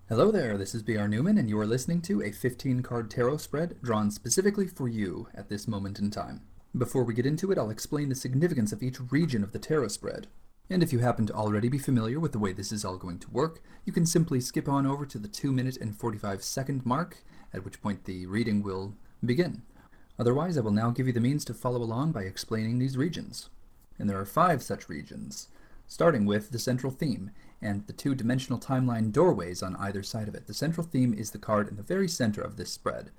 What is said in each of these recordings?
Hello there, this is B.R. Neumann, and you are listening to a 15-card tarot spread drawn specifically for you at this moment in time. Before we get into it, I'll explain the significance of each region of the tarot spread. And if you happen to already be familiar with the way this is all going to work, you can simply skip on over to the 2-minute and 45-second mark, at which point the reading will begin. Otherwise, I will now give you the means to follow along by explaining these regions. And there are 5 such regions, starting with the central theme, and the 2-dimensional timeline doorways on either side of it. The central theme is the card in the very center of this spread,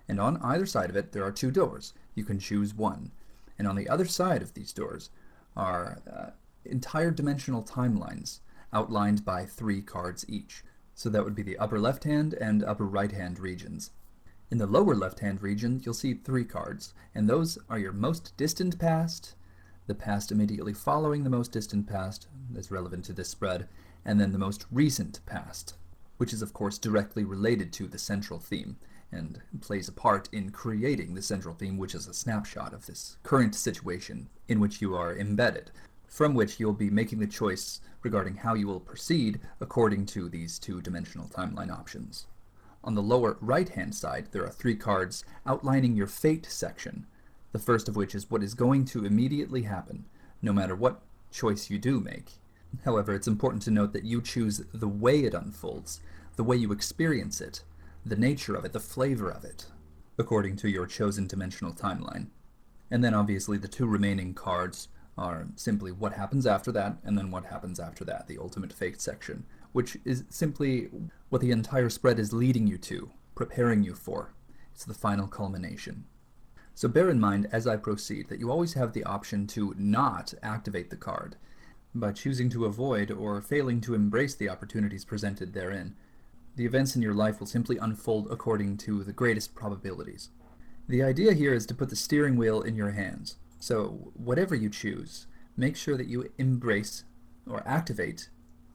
and on either side of it there are 2 doors. You can choose one. And on the other side of these doors are entire dimensional timelines outlined by 3 cards each. So that would be the upper left hand and upper right hand regions. In the lower left hand region you'll see 3 cards, and those are your most distant past, the past immediately following the most distant past that's relevant to this spread, and then the most recent past, which is of course directly related to the central theme and plays a part in creating the central theme, which is a snapshot of this current situation in which you are embedded, from which you'll be making the choice regarding how you will proceed according to these 2-dimensional timeline options. On the lower right-hand side, there are 3 cards outlining your fate section, the first of which is what is going to immediately happen, no matter what choice you do make. However, it's important to note that you choose the way it unfolds, the way you experience it, the nature of it, the flavor of it, according to your chosen dimensional timeline. And then obviously the 2 remaining cards are simply what happens after that, and then what happens after that, the ultimate fate section, which is simply what the entire spread is leading you to, preparing you for. It's the final culmination. So bear in mind as I proceed that you always have the option to not activate the card, by choosing to avoid or failing to embrace the opportunities presented therein. The events in your life will simply unfold according to the greatest probabilities. The idea here is to put the steering wheel in your hands. So whatever you choose, make sure that you embrace or activate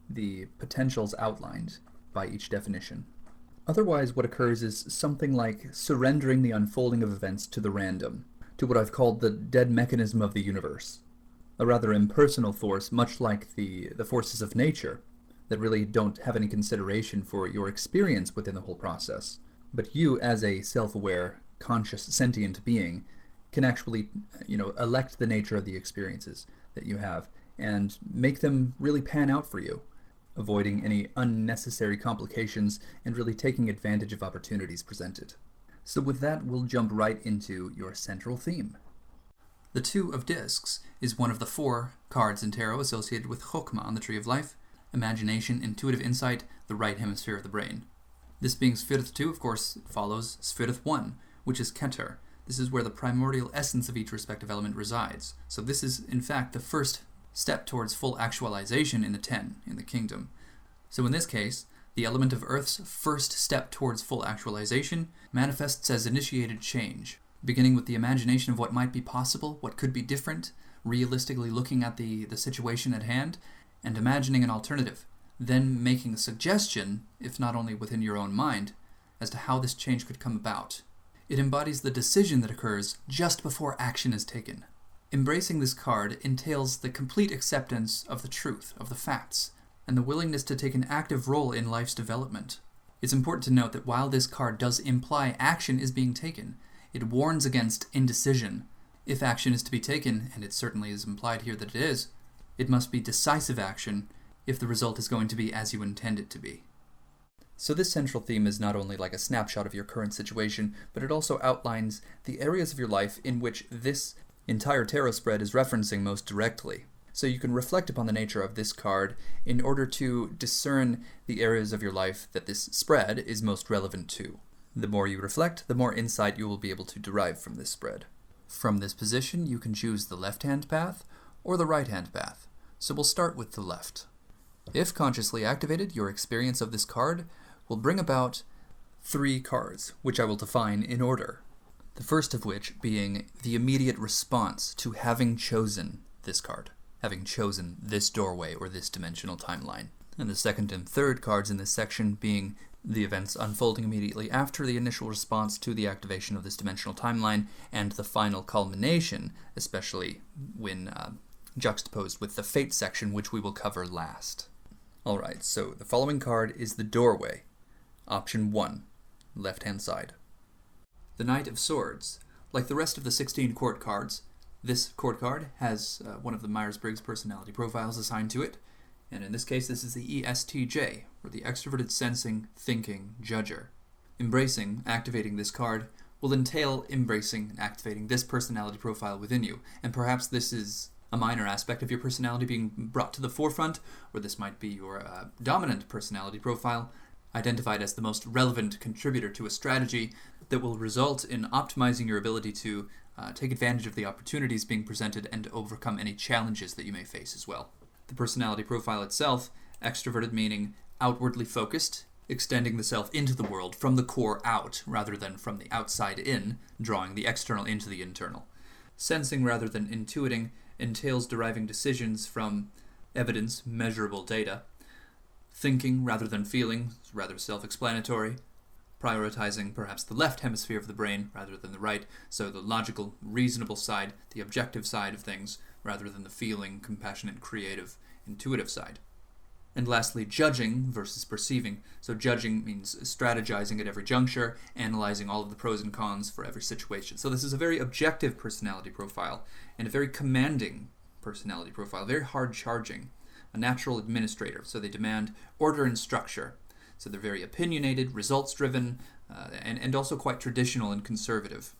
the potentials outlined by each definition. Otherwise, what occurs is something like surrendering the unfolding of events to the random, to what I've called the dead mechanism of the universe. A rather impersonal force, much like the forces of nature, that really don't have any consideration for your experience within the whole process. But you, as a self-aware, conscious, sentient being, can actually, elect the nature of the experiences that you have and make them really pan out for you, avoiding any unnecessary complications and really taking advantage of opportunities presented. So with that, we'll jump right into your central theme. The 2 of Discs is one of the 4 cards in tarot associated with Chokmah on the Tree of Life, imagination, intuitive insight, the right hemisphere of the brain. This being Sphirith 2, of course, follows Sphirith 1, which is Keter. This is where the primordial essence of each respective element resides. So this is, in fact, the first step towards full actualization in the 10, in the kingdom. So in this case, the element of Earth's first step towards full actualization manifests as initiated change, beginning with the imagination of what might be possible, what could be different, realistically looking at the situation at hand, and imagining an alternative, then making a suggestion, if not only within your own mind, as to how this change could come about. It embodies the decision that occurs just before action is taken. Embracing this card entails the complete acceptance of the truth, of the facts, and the willingness to take an active role in life's development. It's important to note that while this card does imply action is being taken, it warns against indecision. If action is to be taken, and it certainly is implied here that it is, it must be decisive action if the result is going to be as you intend it to be. So this central theme is not only like a snapshot of your current situation, but it also outlines the areas of your life in which this entire tarot spread is referencing most directly. So you can reflect upon the nature of this card in order to discern the areas of your life that this spread is most relevant to. The more you reflect, the more insight you will be able to derive from this spread. From this position, you can choose the left-hand path or the right-hand path. So we'll start with the left. If consciously activated, your experience of this card will bring about 3 cards, which I will define in order. The first of which being the immediate response to having chosen this card, having chosen this doorway or this dimensional timeline. And the second and third cards in this section being the events unfolding immediately after the initial response to the activation of this dimensional timeline, and the final culmination, especially when juxtaposed with the fate section, which we will cover last. Alright, so the following card is the doorway. Option 1, left-hand side. The Knight of Swords. Like the rest of the 16 court cards, this court card has one of the Myers-Briggs personality profiles assigned to it, and in this case this is the ESTJ, or the Extroverted Sensing, Thinking Judger. Embracing, activating this card, will entail embracing and activating this personality profile within you, and perhaps this is a minor aspect of your personality being brought to the forefront, or this might be your dominant personality profile, identified as the most relevant contributor to a strategy that will result in optimizing your ability to take advantage of the opportunities being presented and overcome any challenges that you may face as well. The personality profile itself, extroverted meaning outwardly focused, extending the self into the world from the core out rather than from the outside in, drawing the external into the internal. Sensing rather than intuiting entails deriving decisions from evidence, measurable data. Thinking rather than feeling is rather self-explanatory. Prioritizing perhaps the left hemisphere of the brain rather than the right, so the logical, reasonable side, the objective side of things, rather than the feeling, compassionate, creative, intuitive side. And lastly, judging versus perceiving. So judging means strategizing at every juncture, analyzing all of the pros and cons for every situation. So this is a very objective personality profile, and a very commanding personality profile, very hard-charging. A natural administrator, so they demand order and structure. So they're very opinionated, results-driven, and also quite traditional and conservative.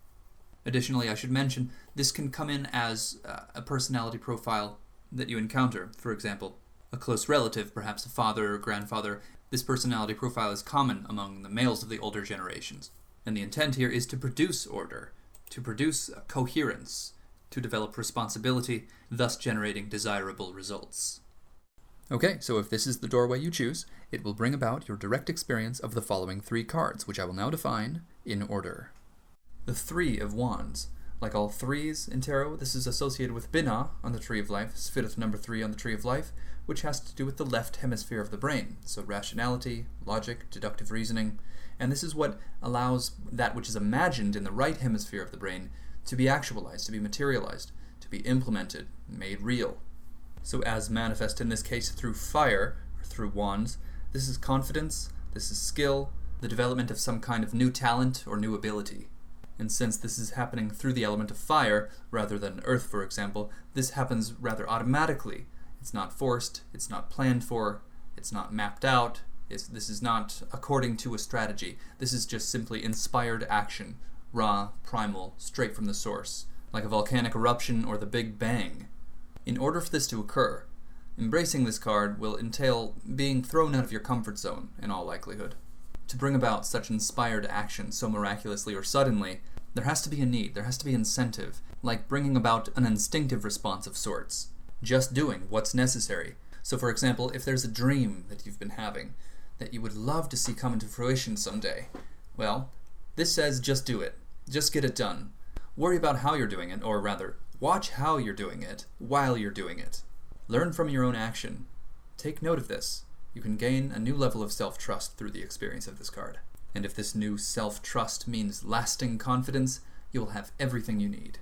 Additionally, I should mention, this can come in as a personality profile that you encounter. For example, a close relative, perhaps a father or grandfather. This personality profile is common among the males of the older generations. And the intent here is to produce order, to produce coherence, to develop responsibility, thus generating desirable results. Okay, so if this is the doorway you choose, it will bring about your direct experience of the following 3 cards, which I will now define in order. The 3 of Wands. Like all 3s in tarot, this is associated with Binah on the Tree of Life, Sphirith number 3 on the Tree of Life, which has to do with the left hemisphere of the brain. So rationality, logic, deductive reasoning, and this is what allows that which is imagined in the right hemisphere of the brain to be actualized, to be materialized, to be implemented, made real. So as manifest in this case through fire, or through wands, this is confidence, this is skill, the development of some kind of new talent or new ability. And since this is happening through the element of fire, rather than earth, for example, this happens rather automatically. It's not forced, it's not planned for, it's not mapped out, this is not according to a strategy. This is just simply inspired action, raw, primal, straight from the source, like a volcanic eruption or the Big Bang. In order for this to occur, embracing this card will entail being thrown out of your comfort zone, in all likelihood. To bring about such inspired action so miraculously or suddenly, there has to be a need, there has to be incentive, like bringing about an instinctive response of sorts. Just doing what's necessary. So for example, if there's a dream that you've been having, that you would love to see come into fruition someday, well, this says just do it. Just get it done. Worry about how you're doing it, or rather, watch how you're doing it while you're doing it. Learn from your own action. Take note of this. You can gain a new level of self-trust through the experience of this card. And if this new self-trust means lasting confidence, you will have everything you need.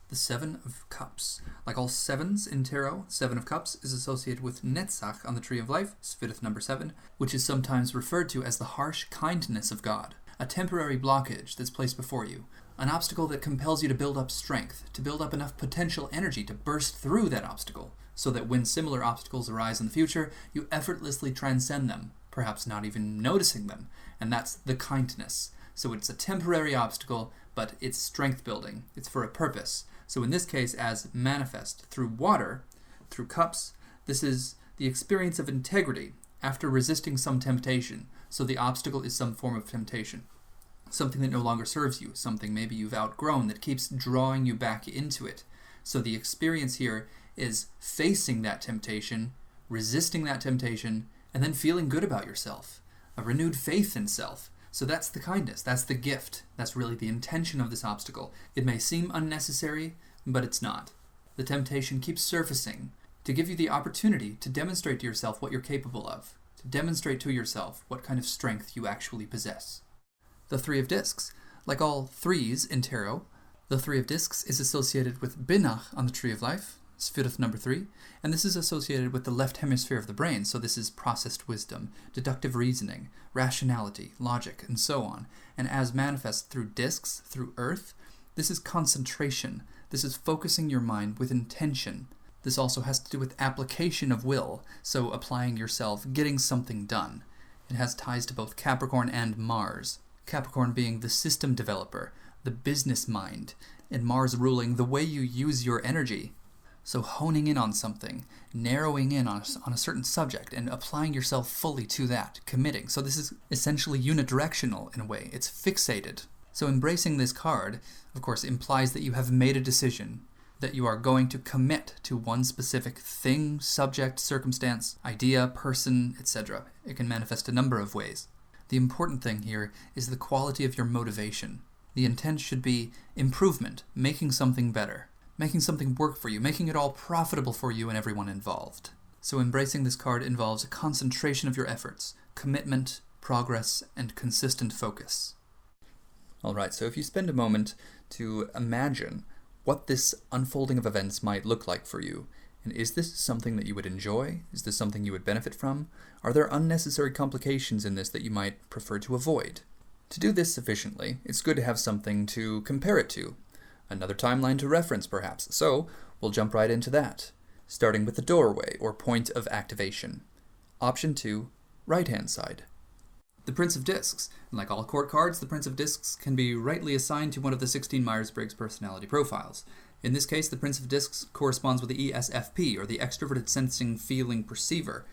The 7 of Cups. Like all 7s in tarot, 7 of Cups is associated with Netzach on the Tree of Life, Sphirith number 7, which is sometimes referred to as the harsh kindness of God. A temporary blockage that's placed before you. An obstacle that compels you to build up strength, to build up enough potential energy to burst through that obstacle, so that when similar obstacles arise in the future, you effortlessly transcend them, perhaps not even noticing them, and that's the kindness. So it's a temporary obstacle, but it's strength building. It's for a purpose. So in this case, as manifest through water, through cups, this is the experience of integrity after resisting some temptation. So the obstacle is some form of temptation. Something that no longer serves you, something maybe you've outgrown that keeps drawing you back into it. So the experience here is facing that temptation, resisting that temptation, and then feeling good about yourself. A renewed faith in self. So that's the kindness, that's the gift, that's really the intention of this obstacle. It may seem unnecessary, but it's not. The temptation keeps surfacing to give you the opportunity to demonstrate to yourself what you're capable of, to demonstrate to yourself what kind of strength you actually possess. The 3 of Discs. Like all 3s in tarot, the 3 of Discs is associated with Binah on the Tree of Life, Spherith number 3, and this is associated with the left hemisphere of the brain, so this is processed wisdom, deductive reasoning, rationality, logic, and so on. And as manifest through discs, through Earth, this is concentration. This is focusing your mind with intention. This also has to do with application of will, so applying yourself, getting something done. It has ties to both Capricorn and Mars. Capricorn being the system developer, the business mind, and Mars ruling the way you use your energy. So honing in on something, narrowing in on a certain subject, and applying yourself fully to that, committing. So this is essentially unidirectional in a way. It's fixated. So embracing this card, of course, implies that you have made a decision, that you are going to commit to one specific thing, subject, circumstance, idea, person, etc. It can manifest a number of ways. The important thing here is the quality of your motivation. The intent should be improvement, making something better, making something work for you, making it all profitable for you and everyone involved. So embracing this card involves a concentration of your efforts, commitment, progress, and consistent focus. Alright, so if you spend a moment to imagine what this unfolding of events might look like for you, and is this something that you would enjoy? Is this something you would benefit from? Are there unnecessary complications in this that you might prefer to avoid? To do this sufficiently, it's good to have something to compare it to. Another timeline to reference, perhaps. So, we'll jump right into that, starting with the doorway, or point of activation. Option 2, right-hand side. The Prince of Discs. Like all court cards, the Prince of Discs can be rightly assigned to one of the 16 Myers-Briggs personality profiles. In this case, the Prince of Discs corresponds with the ESFP, or the Extroverted Sensing Feeling Perceiver.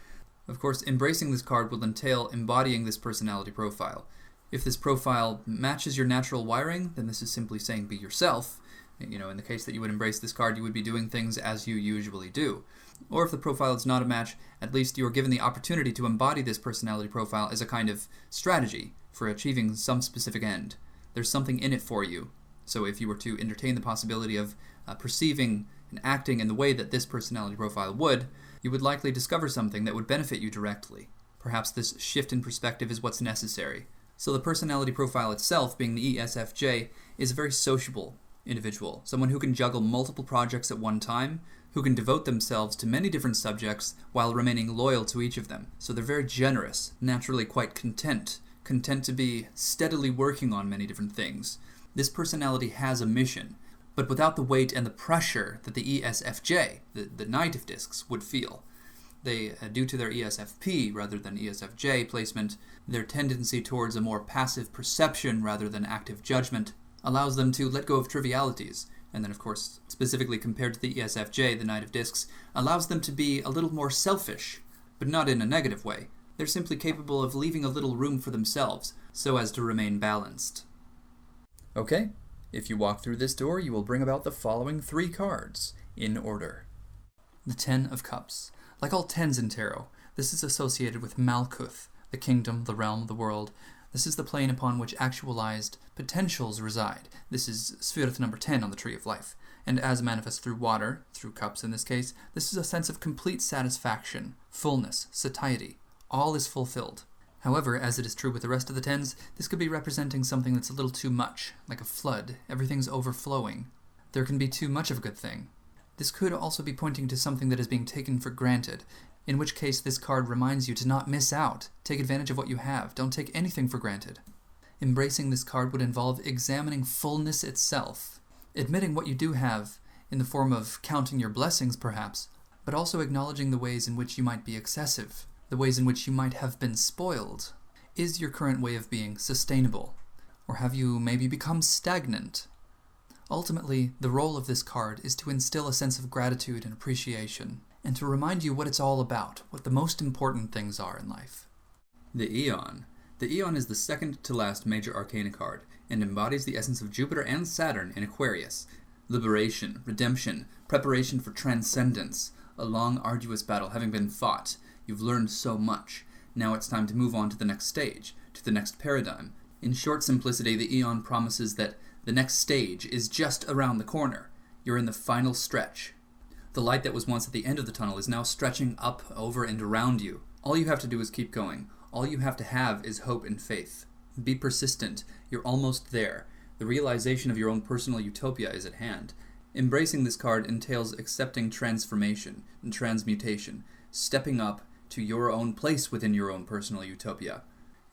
Of course, embracing this card will entail embodying this personality profile. If this profile matches your natural wiring, then this is simply saying be yourself. In the case that you would embrace this card, you would be doing things as you usually do. Or if the profile is not a match, at least you are given the opportunity to embody this personality profile as a kind of strategy for achieving some specific end. There's something in it for you. So if you were to entertain the possibility of perceiving and acting in the way that this personality profile would, you would likely discover something that would benefit you directly. Perhaps this shift in perspective is what's necessary. So the personality profile itself, being the ESFJ, is a very sociable individual, someone who can juggle multiple projects at one time, who can devote themselves to many different subjects while remaining loyal to each of them. So they're very generous, naturally quite content to be steadily working on many different things. This personality has a mission, but without the weight and the pressure that the ESFJ, the Knight of Discs, would feel. They, due to their ESFP rather than ESFJ placement, their tendency towards a more passive perception rather than active judgment allows them to let go of trivialities. And then, of course, specifically compared to the ESFJ, the Knight of Discs, allows them to be a little more selfish, but not in a negative way. They're simply capable of leaving a little room for themselves, so as to remain balanced. Okay, if you walk through this door, you will bring about the following 3 cards, in order. The Ten of Cups. Like all tens in tarot, this is associated with Malkuth, the kingdom, the realm, the world. This is the plane upon which actualized potentials reside. This is Spherith number 10 on the Tree of Life. And as manifest through water, through cups in this case, this is a sense of complete satisfaction, fullness, satiety. All is fulfilled. However, as it is true with the rest of the tens, this could be representing something that's a little too much, like a flood. Everything's overflowing. There can be too much of a good thing. This could also be pointing to something that is being taken for granted, in which case this card reminds you to not miss out. Take advantage of what you have. Don't take anything for granted. Embracing this card would involve examining fullness itself, admitting what you do have in the form of counting your blessings perhaps, but also acknowledging the ways in which you might be excessive, the ways in which you might have been spoiled. Is your current way of being sustainable? Or have you maybe become stagnant? Ultimately, the role of this card is to instill a sense of gratitude and appreciation, and to remind you what it's all about, what the most important things are in life. The Aeon. The Aeon is the second to last major arcana card, and embodies the essence of Jupiter and Saturn in Aquarius. Liberation, redemption, preparation for transcendence, a long, arduous battle having been fought. You've learned so much. Now it's time to move on to the next stage, to the next paradigm. In short simplicity, the Aeon promises that the next stage is just around the corner. You're in the final stretch. The light that was once at the end of the tunnel is now stretching up, over, and around you. All you have to do is keep going. All you have to have is hope and faith. Be persistent. You're almost there. The realization of your own personal utopia is at hand. Embracing this card entails accepting transformation and transmutation, stepping up to your own place within your own personal utopia,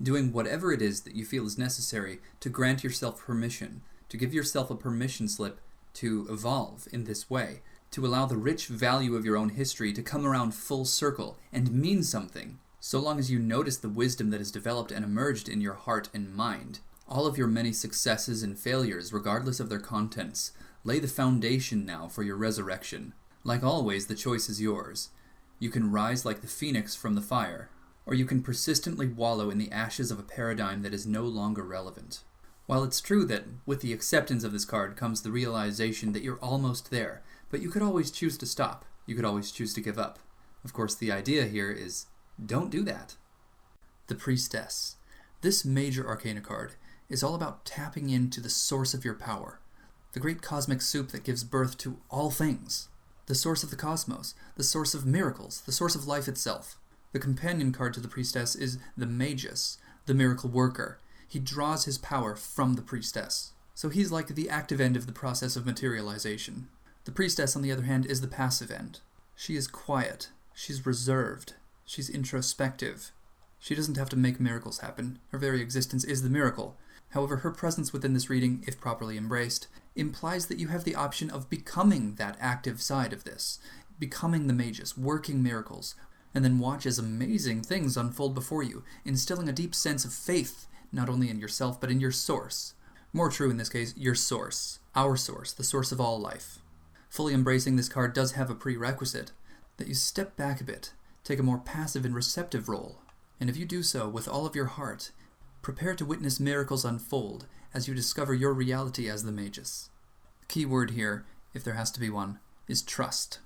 doing whatever it is that you feel is necessary to grant yourself permission, to give yourself a permission slip to evolve in this way, to allow the rich value of your own history to come around full circle and mean something, so long as you notice the wisdom that has developed and emerged in your heart and mind. All of your many successes and failures, regardless of their contents, lay the foundation now for your resurrection. Like always, the choice is yours. You can rise like the phoenix from the fire, or you can persistently wallow in the ashes of a paradigm that is no longer relevant. While it's true that with the acceptance of this card comes the realization that you're almost there, but you could always choose to stop. You could always choose to give up. Of course, the idea here is don't do that. The Priestess. This major arcana card is all about tapping into the source of your power, the great cosmic soup that gives birth to all things, the source of the cosmos, the source of miracles, the source of life itself. The companion card to the Priestess is the Magus, the miracle worker. He draws his power from the Priestess. So he's like the active end of the process of materialization. The Priestess, on the other hand, is the passive end. She is quiet. She's reserved. She's introspective. She doesn't have to make miracles happen. Her very existence is the miracle. However, her presence within this reading, if properly embraced, implies that you have the option of becoming that active side of this, becoming the Magus, working miracles, and then watch as amazing things unfold before you, instilling a deep sense of faith, not only in yourself, but in your source. More true in this case, your source, our source, the source of all life. Fully embracing this card does have a prerequisite, that you step back a bit, take a more passive and receptive role, and if you do so with all of your heart, prepare to witness miracles unfold as you discover your reality as the Magus. The key word here, if there has to be one, is trust.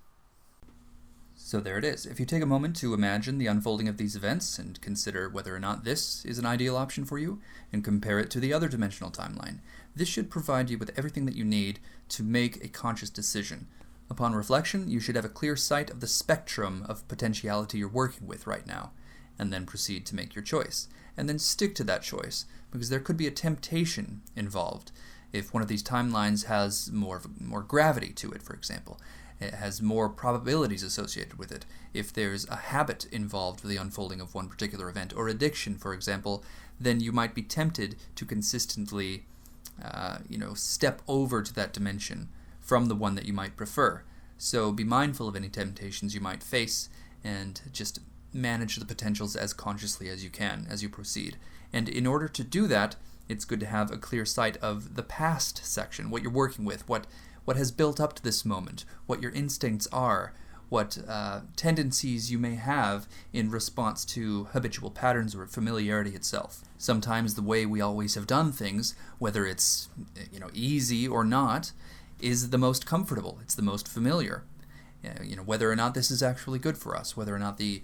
So there it is. If you take a moment to imagine the unfolding of these events and consider whether or not this is an ideal option for you, and compare it to the other dimensional timeline, this should provide you with everything that you need to make a conscious decision. Upon reflection, you should have a clear sight of the spectrum of potentiality you're working with right now, and then proceed to make your choice. And then stick to that choice, because there could be a temptation involved. If one of these timelines has more gravity to it, for example, it has more probabilities associated with it. If there's a habit involved with the unfolding of one particular event, or addiction, for example, then you might be tempted to consistently step over to that dimension from the one that you might prefer. So be mindful of any temptations you might face, and just manage the potentials as consciously as you can as you proceed. And in order to do that, it's good to have a clear sight of the past section, what you're working with, what has built up to this moment, what your instincts are, what tendencies you may have in response to habitual patterns or familiarity itself. Sometimes the way we always have done things, whether it's easy or not, is the most comfortable. It's the most familiar. Whether or not this is actually good for us, whether or not the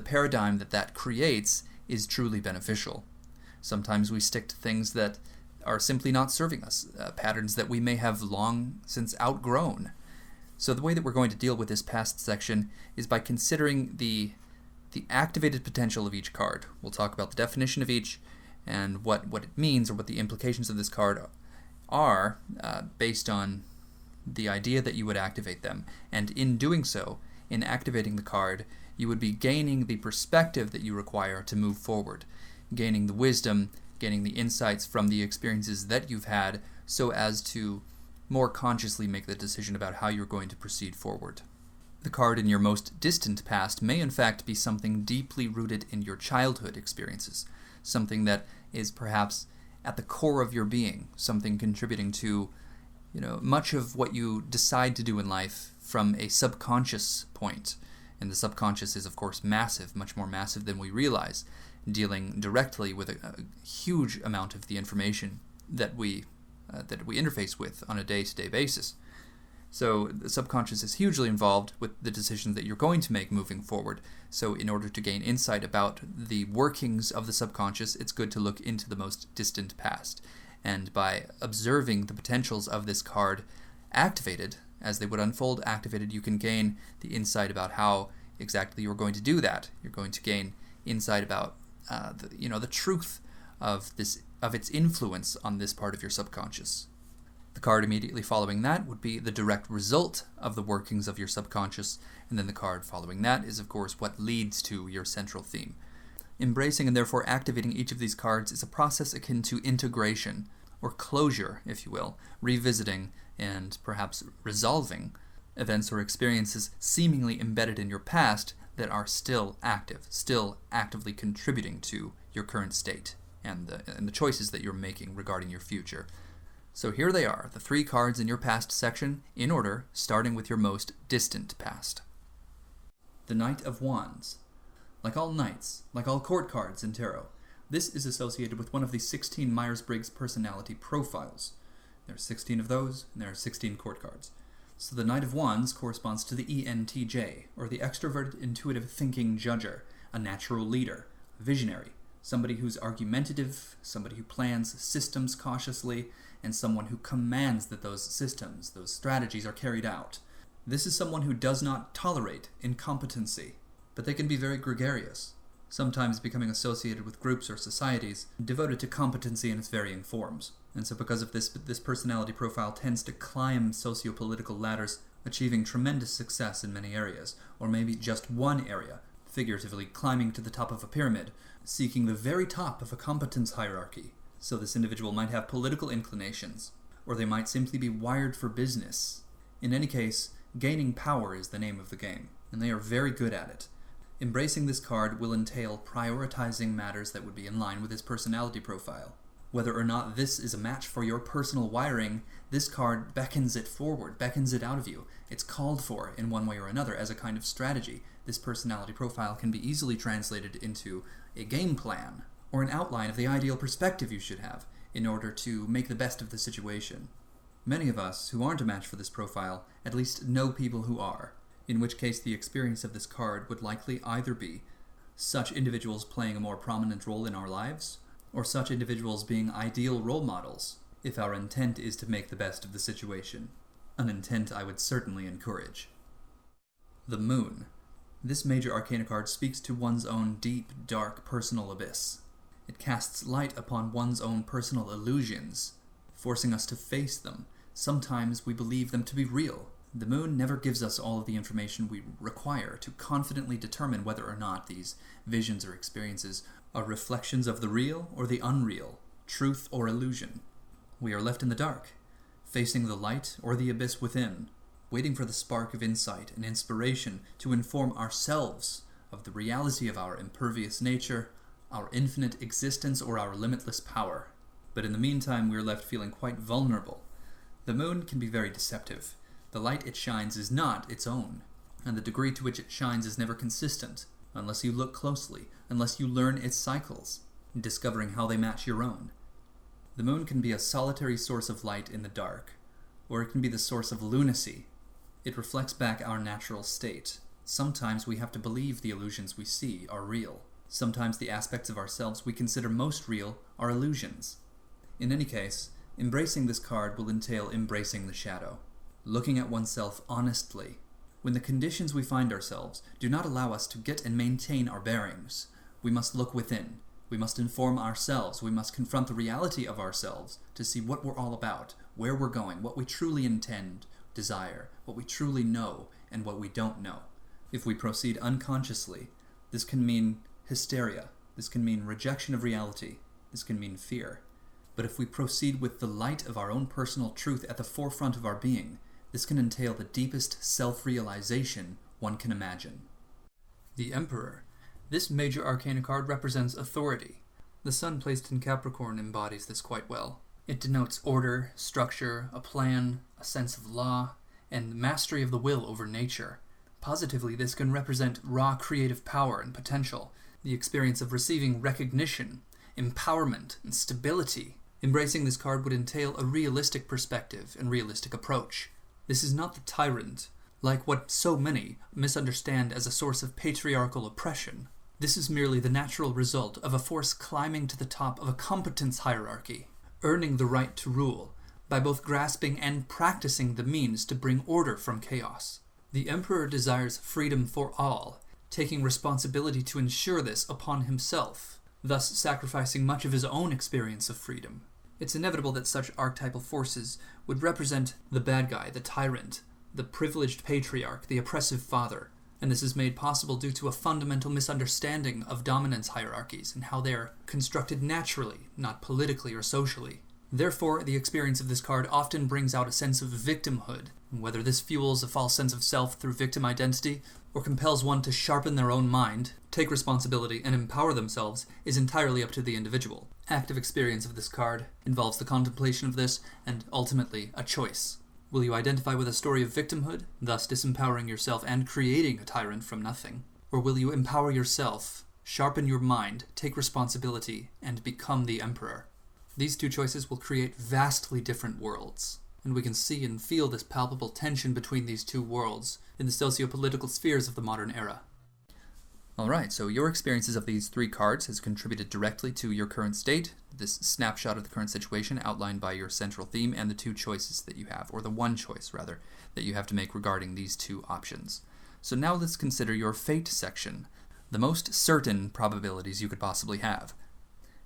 paradigm that creates is truly beneficial. Sometimes we stick to things that are simply not serving us, patterns that we may have long since outgrown. So the way that we're going to deal with this past section is by considering the activated potential of each card. We'll talk about the definition of each and what it means, or what the implications of this card are based on the idea that you would activate them. And in doing so, in activating the card, you would be gaining the perspective that you require to move forward, gaining the wisdom, gaining the insights from the experiences that you've had, so as to more consciously make the decision about how you're going to proceed forward. The card in your most distant past may in fact be something deeply rooted in your childhood experiences, something that is perhaps at the core of your being, something contributing to much of what you decide to do in life from a subconscious point. And the subconscious is, of course, massive, much more massive than we realize, dealing directly with a huge amount of the information that we interface with on a day-to-day basis. So the subconscious is hugely involved with the decisions that you're going to make moving forward. So in order to gain insight about the workings of the subconscious, it's good to look into the most distant past. And by observing the potentials of this card activated, as they would unfold activated, you can gain the insight about how exactly you're going to do that. You're going to gain insight about the truth of its influence on this part of your subconscious. The card immediately following that would be the direct result of the workings of your subconscious, and then the card following that is, of course, what leads to your central theme. Embracing and therefore activating each of these cards is a process akin to integration, or closure, if you will, revisiting and perhaps resolving events or experiences seemingly embedded in your past that are still active, still actively contributing to your current state and the choices that you're making regarding your future. So here they are, the 3 cards in your past section, in order, starting with your most distant past. The Knight of Wands. Like all knights, like all court cards in tarot, this is associated with one of the 16 Myers-Briggs personality profiles. There are 16 of those, and there are 16 court cards. So the Knight of Wands corresponds to the ENTJ, or the extroverted, intuitive thinking judger, a natural leader, a visionary, somebody who's argumentative, somebody who plans systems cautiously, and someone who commands that those systems, those strategies are carried out. This is someone who does not tolerate incompetency, but they can be very gregarious, sometimes becoming associated with groups or societies devoted to competency in its varying forms. And so because of this personality profile tends to climb socio-political ladders, achieving tremendous success in many areas, or maybe just one area, figuratively climbing to the top of a pyramid, seeking the very top of a competence hierarchy. So this individual might have political inclinations, or they might simply be wired for business. In any case, gaining power is the name of the game, and they are very good at it. Embracing this card will entail prioritizing matters that would be in line with his personality profile. Whether or not this is a match for your personal wiring, this card beckons it forward, beckons it out of you. It's called for in one way or another as a kind of strategy. This personality profile can be easily translated into a game plan, or an outline of the ideal perspective you should have in order to make the best of the situation. Many of us who aren't a match for this profile at least know people who are, in which case the experience of this card would likely either be such individuals playing a more prominent role in our lives, or such individuals being ideal role models, if our intent is to make the best of the situation. An intent I would certainly encourage. The Moon. This major arcana card speaks to one's own deep, dark, personal abyss. It casts light upon one's own personal illusions, forcing us to face them. Sometimes we believe them to be real. The Moon never gives us all of the information we require to confidently determine whether or not these visions or experiences are reflections of the real or the unreal, truth or illusion. We are left in the dark, facing the light or the abyss within, waiting for the spark of insight and inspiration to inform ourselves of the reality of our impervious nature, our infinite existence, or our limitless power. But in the meantime, we are left feeling quite vulnerable. The Moon can be very deceptive. The light it shines is not its own, and the degree to which it shines is never consistent, unless you look closely, unless you learn its cycles, discovering how they match your own. The Moon can be a solitary source of light in the dark, or it can be the source of lunacy. It reflects back our natural state. Sometimes we have to believe the illusions we see are real. Sometimes the aspects of ourselves we consider most real are illusions. In any case, embracing this card will entail embracing the shadow, looking at oneself honestly. When the conditions we find ourselves do not allow us to get and maintain our bearings, we must look within. We must inform ourselves. We must confront the reality of ourselves to see what we're all about, where we're going, what we truly intend, desire, what we truly know, and what we don't know. If we proceed unconsciously, this can mean hysteria. This can mean rejection of reality. This can mean fear. But if we proceed with the light of our own personal truth at the forefront of our being, this can entail the deepest self-realization one can imagine. The Emperor. This major arcana card represents authority. The Sun placed in Capricorn embodies this quite well. It denotes order, structure, a plan, a sense of law, and mastery of the will over nature. Positively, this can represent raw creative power and potential, the experience of receiving recognition, empowerment, and stability. Embracing this card would entail a realistic perspective and realistic approach. This is not the tyrant, like what so many misunderstand as a source of patriarchal oppression. This is merely the natural result of a force climbing to the top of a competence hierarchy, earning the right to rule, by both grasping and practicing the means to bring order from chaos. The Emperor desires freedom for all, taking responsibility to ensure this upon himself, thus sacrificing much of his own experience of freedom. It's inevitable that such archetypal forces would represent the bad guy, the tyrant, the privileged patriarch, the oppressive father, and this is made possible due to a fundamental misunderstanding of dominance hierarchies and how they are constructed naturally, not politically or socially. Therefore, the experience of this card often brings out a sense of victimhood, and whether this fuels a false sense of self through victim identity or compels one to sharpen their own mind, take responsibility, and empower themselves is entirely up to the individual. Active experience of this card involves the contemplation of this and, ultimately, a choice. Will you identify with a story of victimhood, thus disempowering yourself and creating a tyrant from nothing? Or will you empower yourself, sharpen your mind, take responsibility, and become the emperor? These two choices will create vastly different worlds, and we can see and feel this palpable tension between these two worlds in the socio-political spheres of the modern era. Alright, so your experiences of these three cards has contributed directly to your current state, this snapshot of the current situation outlined by your central theme and the two choices that you have, or the one choice, rather, that you have to make regarding these two options. So now let's consider your fate section, the most certain probabilities you could possibly have.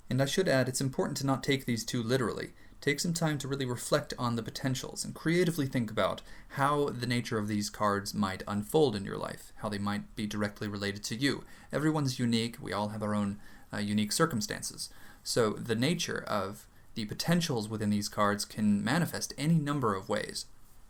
And I should add, it's important to not take these too literally. Take some time to really reflect on the potentials and creatively think about how the nature of these cards might unfold in your life, how they might be directly related to you. Everyone's unique, we all have our own unique circumstances. So the nature of the potentials within these cards can manifest any number of ways.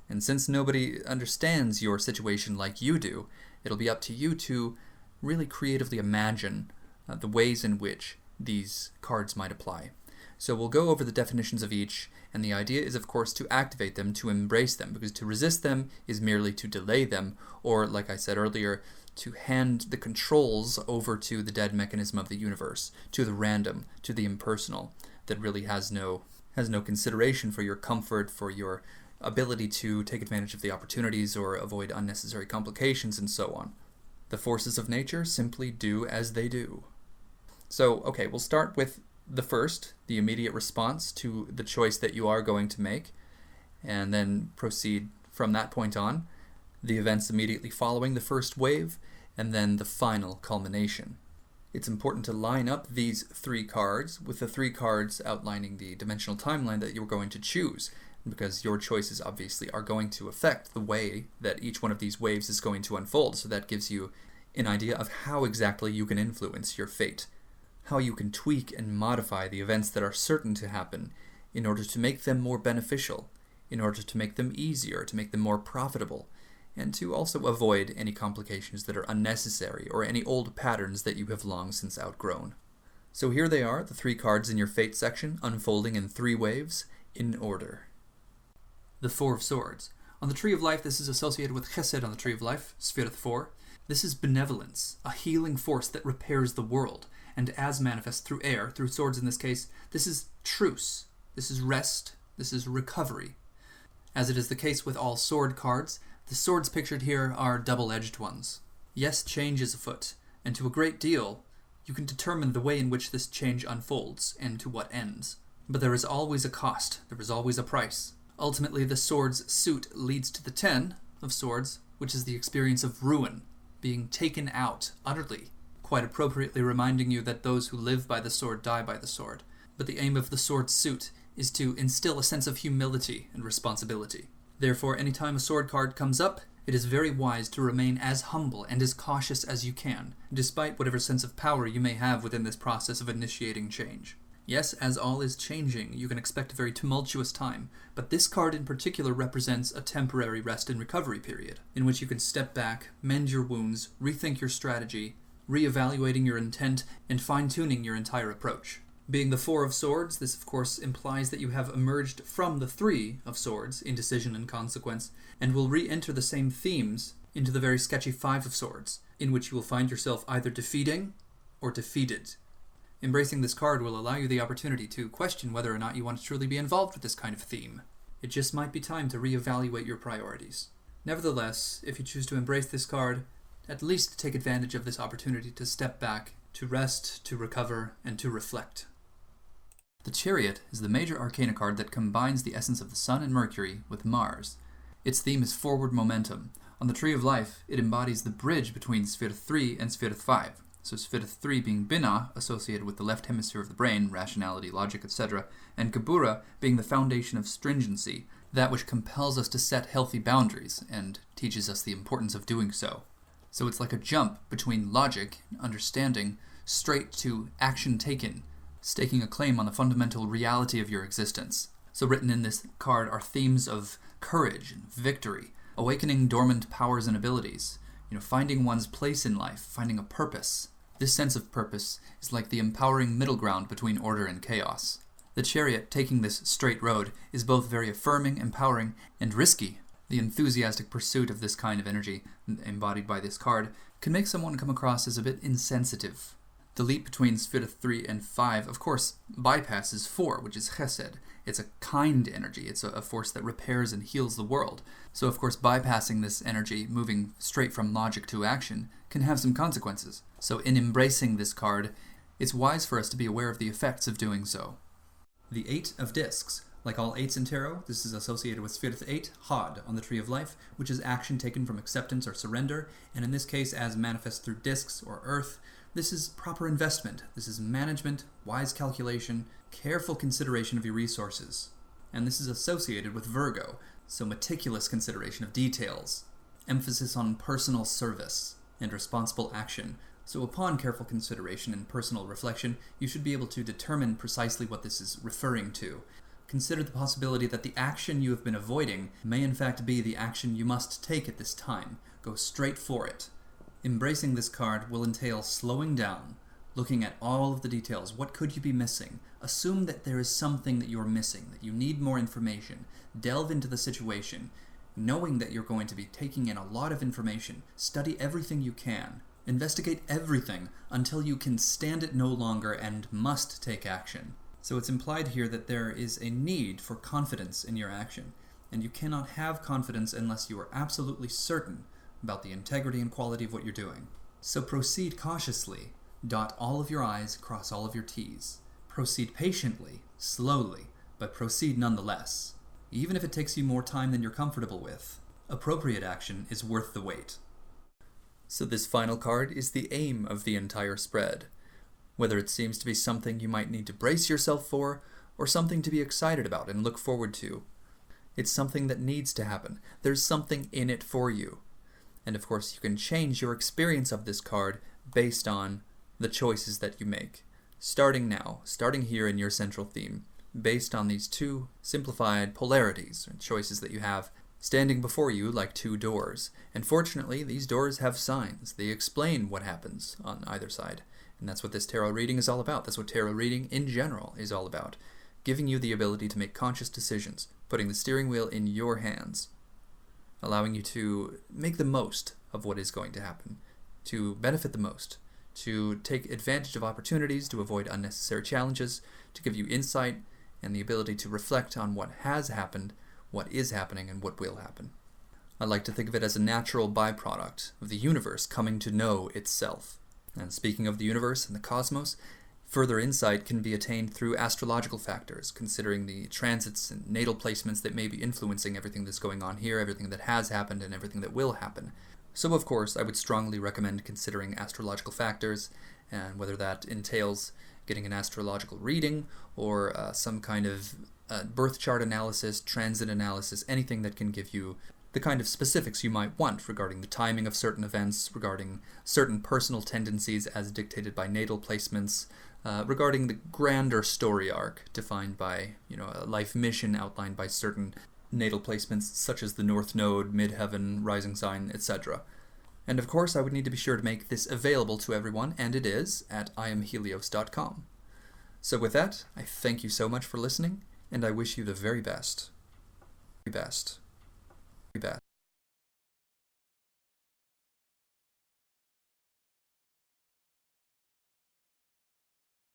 And since nobody understands your situation like you do, it'll be up to you to really creatively imagine the ways in which these cards might apply. So we'll go over the definitions of each, and the idea is of course to activate them, to embrace them, because to resist them is merely to delay them, or like I said earlier, to hand the controls over to the dead mechanism of the universe, to the random, to the impersonal, that really has no consideration for your comfort, for your ability to take advantage of the opportunities or avoid unnecessary complications and so on. The forces of nature simply do as they do. So, okay, we'll start with the first, the immediate response to the choice that you are going to make, and then proceed from that point on, the events immediately following the first wave, and then the final culmination. It's important to line up these three cards with the three cards outlining the dimensional timeline that you're going to choose, because your choices obviously are going to affect the way that each one of these waves is going to unfold, so that gives you an idea of how exactly you can influence your fate, how you can tweak and modify the events that are certain to happen in order to make them more beneficial, in order to make them easier, to make them more profitable, and to also avoid any complications that are unnecessary or any old patterns that you have long since outgrown. So here they are, the three cards in your fate section, unfolding in three waves, in order. The Four of Swords. On the Tree of Life, this is associated with Chesed on the Tree of Life, Sphere 4. This is benevolence, a healing force that repairs the world, and as manifest through air, through swords in this case, this is truce, this is rest, this is recovery. As it is the case with all sword cards, the swords pictured here are double-edged ones. Yes, change is afoot, and to a great deal, you can determine the way in which this change unfolds, and to what ends. But there is always a cost, there is always a price. Ultimately, the sword's suit leads to the 10 of swords, which is the experience of ruin, being taken out utterly, quite appropriately reminding you that those who live by the sword die by the sword. But the aim of the sword's suit is to instill a sense of humility and responsibility. Therefore, anytime a sword card comes up, it is very wise to remain as humble and as cautious as you can, despite whatever sense of power you may have within this process of initiating change. Yes, as all is changing, you can expect a very tumultuous time, but this card in particular represents a temporary rest and recovery period, in which you can step back, mend your wounds, rethink your strategy, reevaluating your intent, and fine-tuning your entire approach. Being the Four of Swords, this of course implies that you have emerged from the Three of Swords, indecision and consequence, and will re-enter the same themes into the very sketchy Five of Swords, in which you will find yourself either defeating or defeated. Embracing this card will allow you the opportunity to question whether or not you want to truly be involved with this kind of theme. It just might be time to reevaluate your priorities. Nevertheless, if you choose to embrace this card, at least take advantage of this opportunity to step back, to rest, to recover, and to reflect. The Chariot is the major arcana card that combines the essence of the Sun and Mercury with Mars. Its theme is forward momentum. On the Tree of Life, it embodies the bridge between Sphere 3 and Sphere 5. So Sfida 3 being Bina, associated with the left hemisphere of the brain, rationality, logic, etc., and Gebura being the foundation of stringency, that which compels us to set healthy boundaries and teaches us the importance of doing so. So it's like a jump between logic, understanding, straight to action taken, staking a claim on the fundamental reality of your existence. So written in this card are themes of courage and victory, awakening dormant powers and abilities, finding one's place in life, finding a purpose. This sense of purpose is like the empowering middle ground between order and chaos. The Chariot, taking this straight road, is both very affirming, empowering, and risky. The enthusiastic pursuit of this kind of energy, embodied by this card, can make someone come across as a bit insensitive. The leap between Sfida 3 and 5, of course, bypasses 4, which is Chesed. It's a kind energy. It's a force that repairs and heals the world. So, of course, bypassing this energy, moving straight from logic to action, can have some consequences. So in embracing this card, it's wise for us to be aware of the effects of doing so. The 8 of Discs. Like all 8s in tarot, this is associated with Sfida 8, Hod, on the Tree of Life, which is action taken from acceptance or surrender, and in this case, as manifest through discs or earth, this is proper investment. This is management, wise calculation, careful consideration of your resources. And this is associated with Virgo, so meticulous consideration of details, emphasis on personal service, and responsible action. So upon careful consideration and personal reflection, you should be able to determine precisely what this is referring to. Consider the possibility that the action you have been avoiding may in fact be the action you must take at this time. Go straight for it. Embracing this card will entail slowing down, looking at all of the details. What could you be missing? Assume that there is something that you're missing, that you need more information. Delve into the situation, knowing that you're going to be taking in a lot of information. Study everything you can. Investigate everything until you can stand it no longer and must take action. So it's implied here that there is a need for confidence in your action, and you cannot have confidence unless you are absolutely certain about the integrity and quality of what you're doing. So proceed cautiously, dot all of your I's, cross all of your T's. Proceed patiently, slowly, but proceed nonetheless. Even if it takes you more time than you're comfortable with, appropriate action is worth the wait. So this final card is the aim of the entire spread. Whether it seems to be something you might need to brace yourself for, or something to be excited about and look forward to. It's something that needs to happen. There's something in it for you. And of course, you can change your experience of this card based on the choices that you make. Starting now, starting here in your central theme, based on these two simplified polarities and choices that you have standing before you like two doors. And fortunately, these doors have signs. They explain what happens on either side. And that's what this tarot reading is all about. That's what tarot reading in general is all about. Giving you the ability to make conscious decisions, putting the steering wheel in your hands, allowing you to make the most of what is going to happen, to benefit the most, to take advantage of opportunities, to avoid unnecessary challenges, to give you insight and the ability to reflect on what has happened, what is happening, and what will happen. I like to think of it as a natural byproduct of the universe coming to know itself. And speaking of the universe and the cosmos, further insight can be attained through astrological factors, considering the transits and natal placements that may be influencing everything that's going on here, everything that has happened, and everything that will happen. So, of course, I would strongly recommend considering astrological factors, and whether that entails getting an astrological reading or some kind of birth chart analysis, transit analysis, anything that can give you the kind of specifics you might want regarding the timing of certain events, regarding certain personal tendencies as dictated by natal placements, regarding the grander story arc defined by, a life mission outlined by certain natal placements such as the North Node, Midheaven, Rising Sign, etc. And of course, I would need to be sure to make this available to everyone, and it is, at IamHelios.com. So with that, I thank you so much for listening, and I wish you the very best.